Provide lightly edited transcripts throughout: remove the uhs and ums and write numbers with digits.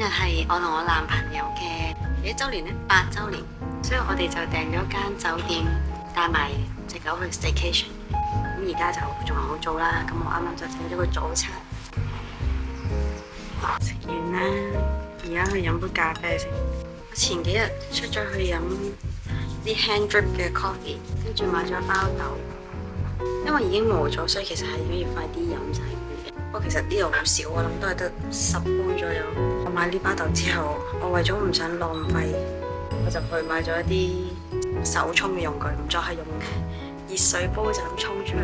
日係我同我男朋友嘅幾周年呢？8周年，所以我哋就訂咗間酒店，帶埋隻狗去 staycation。咁而家就仲係好早啦，咁我啱啱就整咗個早餐，食完啦，而家去飲杯咖啡先。我前幾日出咗去飲啲 hand drip 嘅 coffee， 跟住買咗包豆，因為已經磨咗，所以其實係要快啲飲晒佢。不過其實呢度好少，我諗都係得10杯左右。我買呢包豆之後，我為咗唔想浪費，我就去買咗一啲手沖嘅用具，唔再係用熱水煲就咁沖出嚟。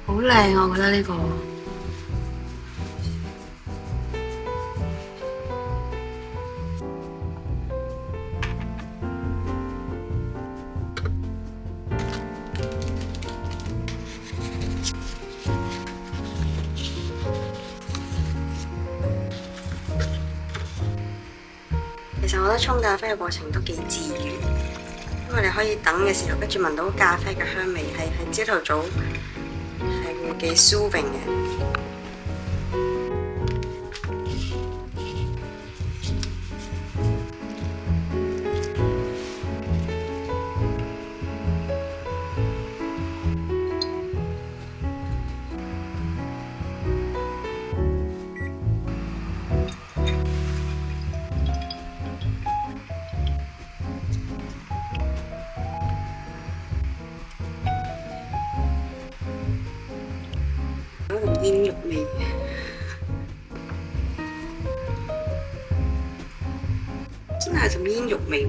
好靚啊！我覺得呢個。其實我覺得沖咖啡嘅過程都幾治癒，因為你可以等嘅時候，跟住聞到咖啡嘅香味，係朝頭早係會幾 soothing 嘅。有一種煙肉味，真係種煙肉味喎。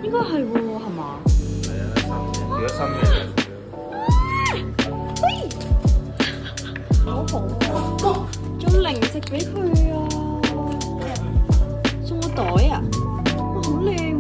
應該係喎，係嘛？係啊，如果新嘅好好啊！仲零食俾佢啊！送個袋啊！哇，好靚喎！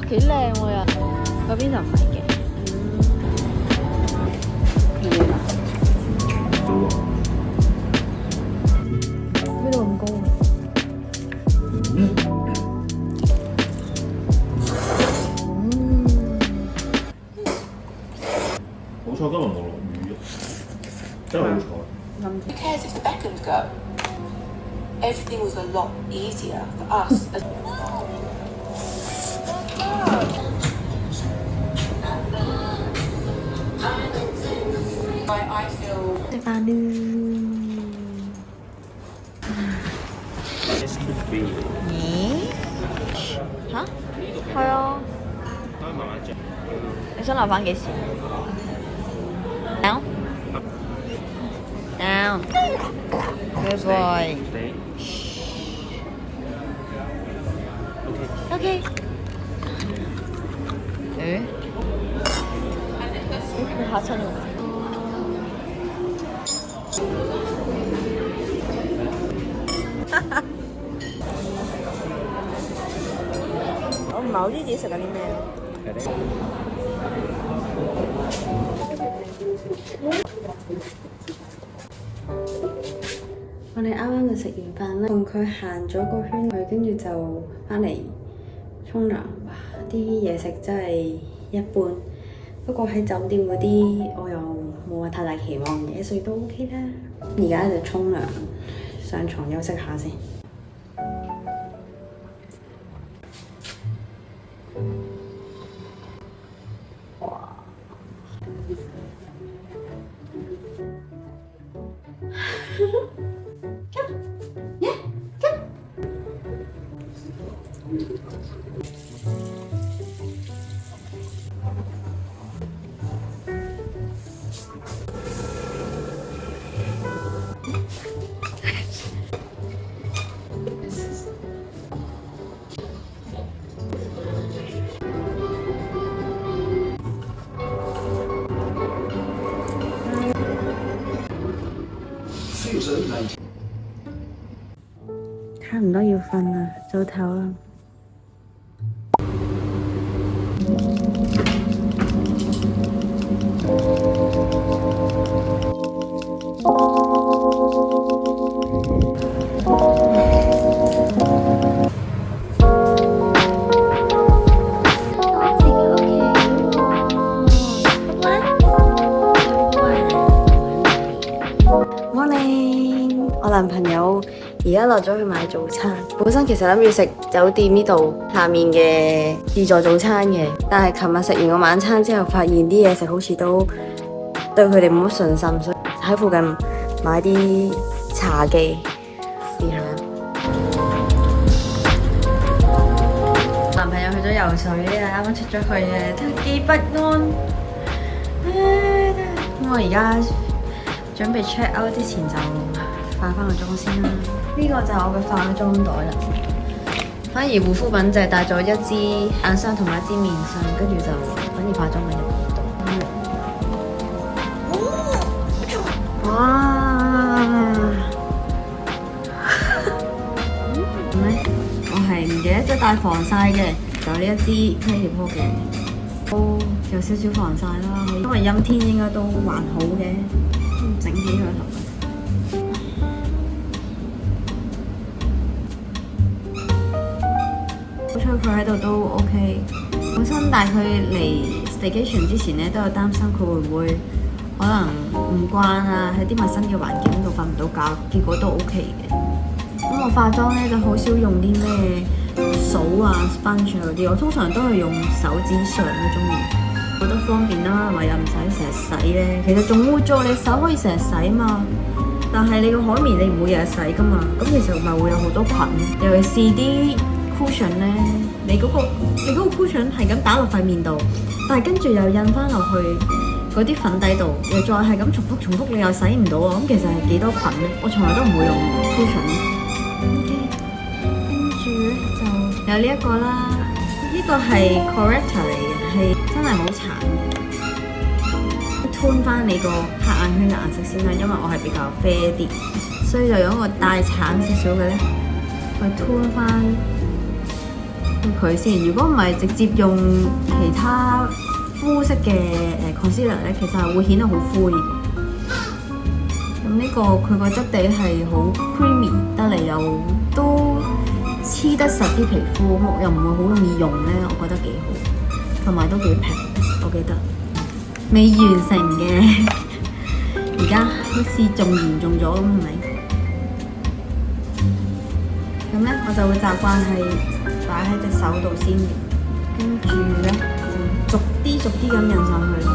幾靚喎又，嗰邊就唔係嘅。呢度咁高啊！好彩今日冇落雨，真係好彩。Because if Beckham go, everything was a lot easier for us. I feel 食飯啦！ 咦？吓？係啊！可以慢慢嚼。你想留翻幾時 ？Down down good boy OK。 OK。誒？佢嚇親我。我唔係好知自己食緊啲咩。我哋啱啱就食完飯啦，同佢行咗個圈佢，跟住就翻嚟沖涼。哇！啲嘢食真係一般，不過喺酒店嗰啲我又冇話太大期望嘅，所以都 OK 啦。而家就沖涼，上床休息下先。差唔多要瞓啦，早唞啦。Morning， 我男朋友而家落咗去買早餐。本身其實諗住食酒店呢度下面嘅自助早餐嘅，但係琴日食完個晚餐之後，發現啲嘢食好似都對佢哋冇乜信心，所以喺附近買啲茶記試下。男朋友去咗游水啊，啱啱出咗去嘅，真係幾不安。咁我而家準備 check out 之前就化翻個妝先啦。呢個就係我嘅化妝袋啦。反而護膚品就係帶咗一支眼霜同埋一支面霜，跟住就反而化妝品入嗰度。哇！我係唔記得咗帶防曬嘅，就呢一支 K-pop 嘅，都有少少防曬啦。因為陰天應該都還好嘅。整起佢頭，好彩佢喺度都 OK。本身帶佢嚟 staycation 之前咧，都有擔心佢會唔會可能唔慣啊，喺啲陌生嘅環境度瞓唔到覺，結果都 OK 嘅。咁我化妝咧就好少用啲咩掃啊、sponge 嗰啲，我通常都係用手指上嗰種嘢。覺得方便啦，同埋又唔使成日洗咧。其實仲污糟，你手可以成日洗嘛。但係你個海綿你唔會日日洗噶嘛，咁其實咪會有好多菌。尤其是啲 cushion 咧，你嗰個 cushion 係咁打落塊面度，但係跟住又印翻落去嗰啲粉底度，又再係咁重複，你又洗唔到啊！咁其實係幾多菌咧？我從來都唔會用 cushion。OK， 跟住咧就有呢一個啦，呢個係 corrector 嚟嘅。係真係好殘嘅，tone 翻你個黑眼圈嘅顏色先啦，因為我係比較啡啲，所以就用一個帶橙少少嘅咧去 tone 翻佢先。如果唔係直接用其他膚色嘅concealer 咧，其實係會顯得好灰嘅。咁呢個佢個質地係好 creamy 得嚟，又都黐得實啲皮膚，又唔會好容易溶咧，我覺得幾好。同埋都幾平，我記得未完成嘅，而家好似仲嚴重咗咁，係咪？咁咧我就會習慣係擺喺隻手度先嘅，跟住咧就逐啲咁印上去咯。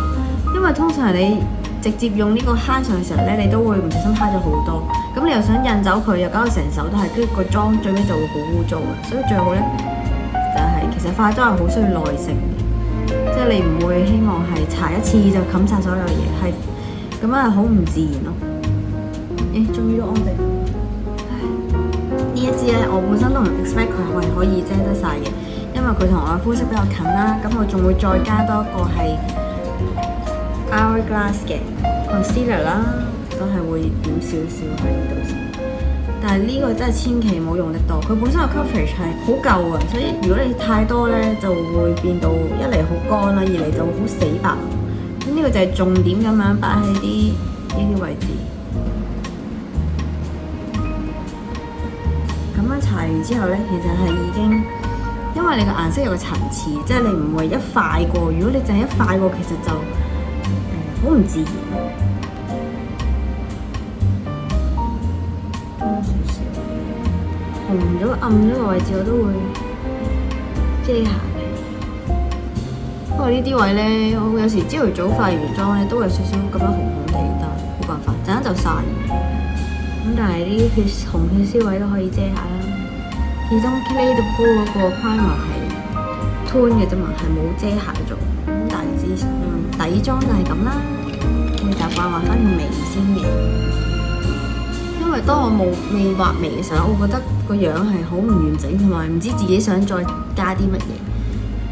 因為通常你直接用呢個揩上嘅時候咧，你都會唔小心揩咗好多。咁你又想印走佢，又搞到成手都係，跟住個妝最尾就會好污糟嘅。所以最好咧就係、其實化妝係好需要耐性嘅，即係你唔會希望係搽一次就冚晒所有嘢，係咁樣係好唔自然咯。終於都安定。呢一支咧，我本身都唔 expect 佢係可以遮得晒嘅，因為佢同我嘅膚色比較近啦。咁我仲會再加多一個係 Hourglass 嘅 concealer 啦，都係會點少少喺呢度先。但係呢個真係千祈唔好用得多，佢本身個 coverage 係好夠啊，所以如果你太多咧，就會變到一嚟好乾啦，二嚟就好死白。咁呢個就係重點咁樣擺喺呢啲位置。咁樣搽完之後咧，其實係已經，因為你個顏色有個層次，即係你唔會一塊過。如果你淨係一塊過，其實就好唔自然。多少少紅咗暗咗個位置，我都會遮下嘅。不過呢啲位咧，我有時朝頭早化完妝咧，都有少少咁樣紅紅地，但係冇辦法，陣間就散。咁但係啲紅血絲位都可以遮下啦。始終 Clé de Peau 嗰個 primer 係 tone 嘅啫嘛，係冇遮瑕做。咁大致底妝就係咁啦。我習慣畫翻條眉先嘅，因為當我未畫眉嘅時候，我覺得個樣係好唔完整，同埋唔知自己想再加啲乜嘢。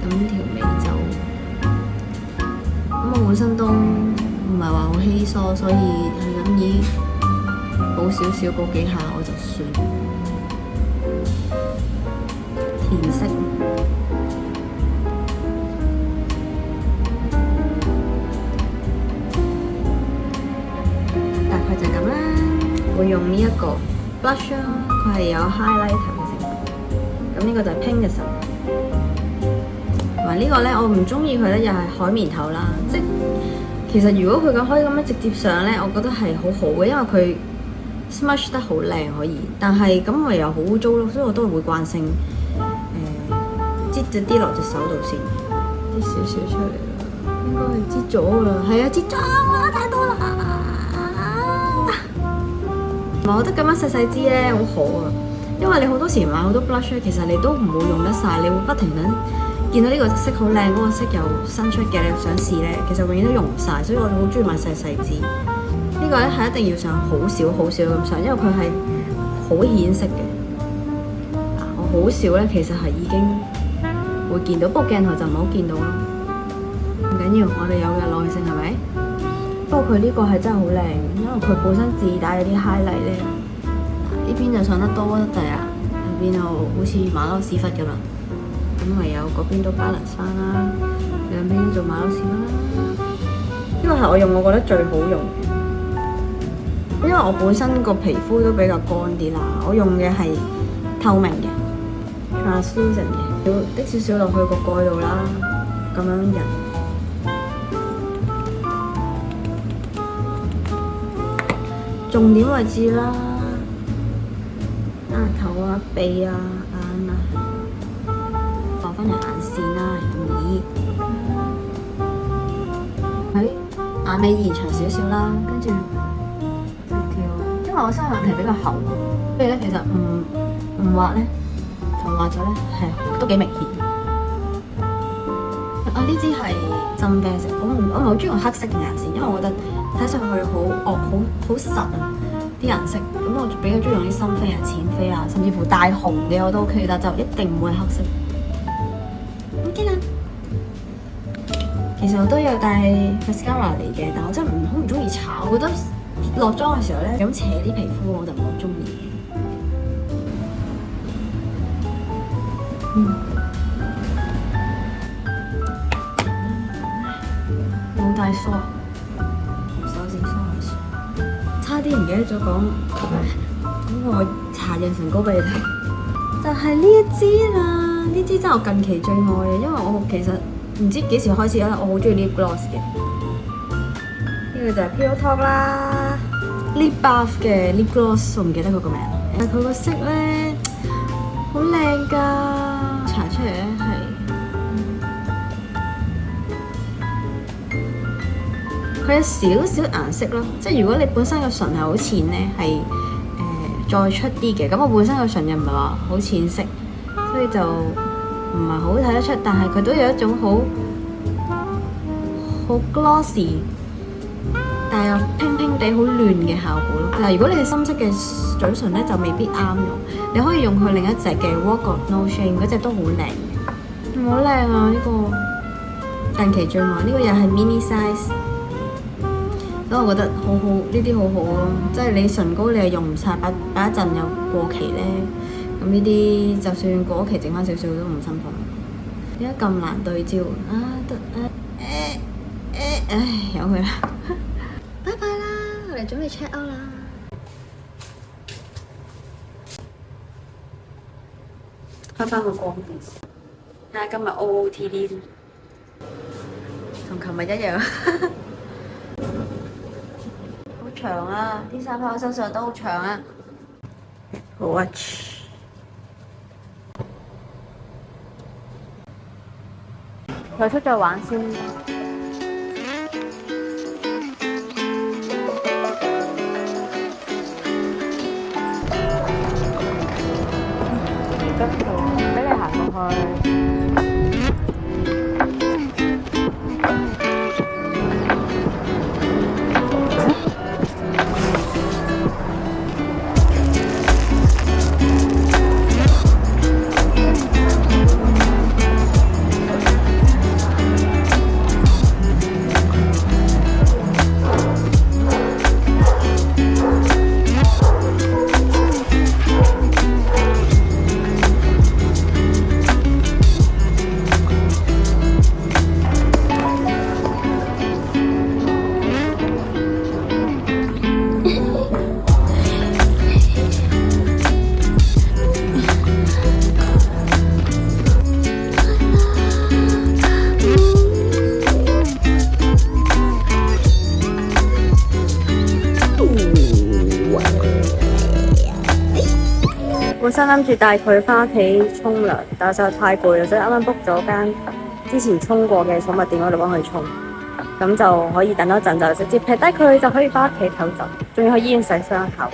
咁條眉就我本身都唔係話好稀疏，所以係咁以補少少補幾下我就算。填色大概就係咁啦。會用呢一個 blush 啦，佢係有 highlighter 嘅成分。咁呢個就係 Pinkerton。同埋呢個咧，我唔中意佢咧，又係海綿頭啦。即其實如果佢可以咁樣直接上咧，我覺得係好好嘅，因為佢 smudge 得好靚可以。但係咁我又好污糟咯，所以我都會慣性擠咗啲落隻手度先，擠少少出嚟啦。應該係擠咗啦，係啊，擠咗太多啦。我覺得咁樣細細支咧好好啊，因為你好多時買好多 blush 其實你都唔會用得晒，你會不停咁見到呢個色好靚，嗰個色又新出嘅，你想試咧，其實永遠都用唔晒，所以我好中意買細細支。呢個咧係一定要上好少好少咁上，因為佢係好顯色嘅。我好少咧，其實係已經會見到，不過鏡頭就唔好見到咯。唔緊要，我哋有嘅耐性係咪？不過佢呢個係真係好靚，因為佢本身自帶嗰啲 highlight 咧，呢邊就上得多得滯啊，呢邊就好似馬騮屎忽咁啦。咁唯有嗰邊都 balance 翻啦，兩邊做馬騮屎忽啦。呢個係我用我覺得最好用嘅，因為我本身個皮膚都比較乾啲啦，我用嘅係透明嘅 translucent 嘅，要滴少少落去個蓋度啦，咁樣印。重點位置啦，額頭啊、鼻啊、眼啊，放翻嚟眼線啦，喺眼尾延長少少啦，跟住因為我雙眼皮比較厚，所以咧其實唔畫咧，就畫咗咧係都幾明顯。呢支係真啡色，我唔係好中意用黑色嘅顏線，因為我覺得睇上去好實啊啲顏色，咁我比較中意用啲深啡啊、淺啡啊，甚至乎帶紅嘅我都 OK，但就一定唔會黑色。OK 啦，其實我都有帶 mascara 嚟嘅，但我真係好唔中意搽，我覺得落妝嘅時候咧咁扯啲皮膚我就唔好中意。冇帶梳，手指梳下梳，差啲唔記得咗講，咁我搽潤唇膏俾你睇，就係呢一支啦。呢支真係我近期最愛嘅，因為我其實唔知幾時開始咧，我好中意 lip gloss 嘅。呢個就係 Pillow Talk 啦 ，lip bath 嘅 lip gloss， 我唔記得佢個名，但係佢個色咧好靚㗎，搽出嚟咧係。佢有少少顏色咯，即係如果你本身個唇係好淺咧，係再出啲嘅。咁我本身個唇又唔係話好淺色，所以就唔係好睇得出。但係佢都有一種好 glossy， 但係又拼拼地好嫩嘅效果咯。但係如果你係深色嘅嘴唇咧，就未必啱用。你可以用佢另一隻嘅 Walk of No Shame 嗰隻都好靚，好靚啊！呢個近期最愛，呢個又係 mini size。所以我覺得好好，呢啲好好咯，即係你唇膏你又用唔晒，擺一陣又過期咧，咁呢啲就算過期剩翻少少都唔心痛。點解咁難對焦啊？得唉，由佢啦，拜拜啦，我哋準備 check out 啦。開翻個光，睇下今日 OOTD 同琴日一樣。長啊！啲衫喺我身上都好長啊！好啊！佢出咗玩先。俾你行過去。本身諗住帶佢翻屋企沖涼，但係實在太攰啦，所以啱啱 book 咗間之前沖過嘅寵物店嗰度幫佢沖，咁就可以等多陣就直接劈低佢就可以翻屋企唞陣，仲要去醫院洗傷口。